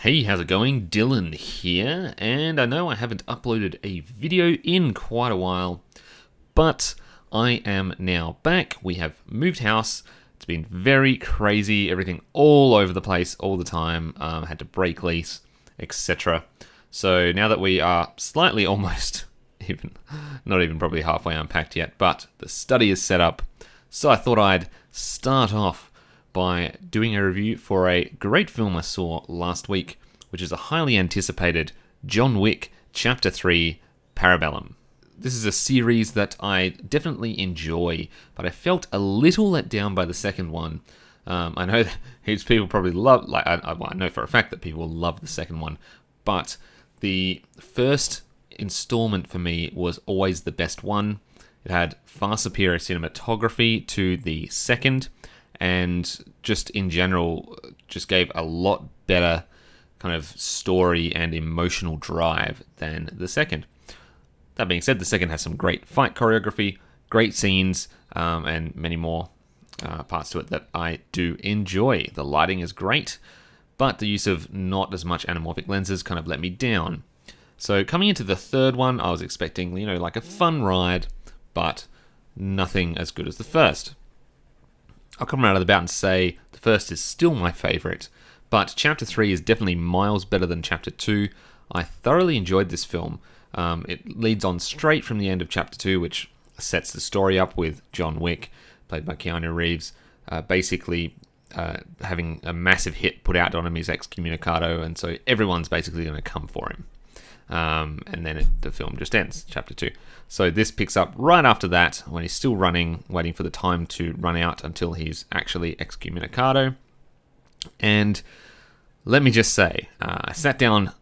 Hey, how's it going? Dylan here, and I know I haven't uploaded a video in quite a while, but I am now back. We have moved house. It's been very crazy, everything all over the place all the time. Had to break lease, etc. So now that we are slightly almost not even probably halfway unpacked yet, but the study is set up, so I thought I'd start off by doing a review for a great film I saw last week, which is a highly anticipated John Wick Chapter 3 Parabellum. This is a series that I definitely enjoy, but I felt a little let down by the second one. I know that heaps of people probably love, I know for a fact that people love the second one, but the first installment for me was always the best one. It had far superior cinematography to the second, and just in general, just gave a lot better kind of story and emotional drive than the second. That being said, the second has some great fight choreography, great scenes, and many more parts to it that I do enjoy. The lighting is great, but the use of not as much anamorphic lenses kind of let me down. So coming into the third one, I was expecting, like a fun ride, but nothing as good as the first. I'll come right out of the bat and say the first is still my favourite, but Chapter 3 is definitely miles better than Chapter 2. I thoroughly enjoyed this film. It leads on straight from the end of Chapter 2, which sets the story up with John Wick, played by Keanu Reeves, basically having a massive hit put out on him. He's excommunicado, and so everyone's basically going to come for him. And then the film just ends, Chapter 2. So this picks up right after that, when he's still running, waiting for the time to run out until he's actually excommunicado. And let me just say, I sat down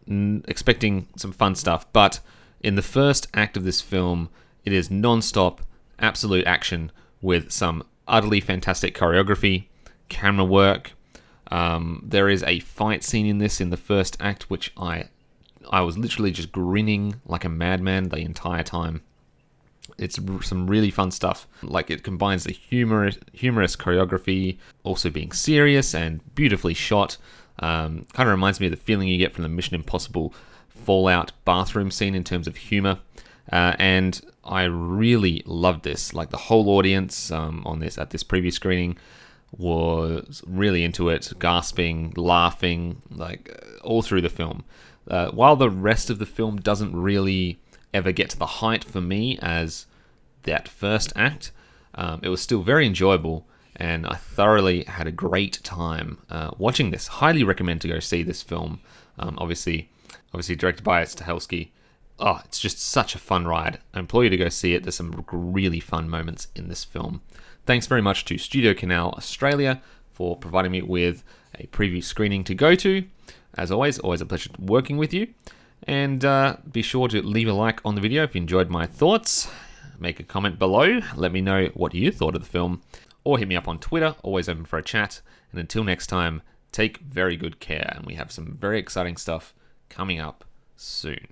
expecting some fun stuff, but in the first act of this film, it is non-stop, absolute action with some utterly fantastic choreography, camera work. There is a fight scene in this in the first act, which I was literally just grinning like a madman the entire time. It's some really fun stuff. Like, it combines the humorous choreography, also being serious and beautifully shot. Kind of reminds me of the feeling you get from the Mission Impossible Fallout bathroom scene in terms of humor. And I really loved this. Like, the whole audience at this preview screening was really into it, gasping, laughing, all through the film. While the rest of the film doesn't really ever get to the height for me as that first act, it was still very enjoyable, and I thoroughly had a great time watching this. Highly recommend to go see this film. Obviously directed by Stahelski. Oh, it's just such a fun ride. I implore you to go see it. There's some really fun moments in this film. Thanks very much to Studio Canal Australia for providing me with a preview screening to go to. As always a pleasure working with you. And be sure to leave a like on the video if you enjoyed my thoughts. Make a comment below. Let me know what you thought of the film. Or hit me up on Twitter. Always open for a chat. And until next time, take very good care. And we have some very exciting stuff coming up soon.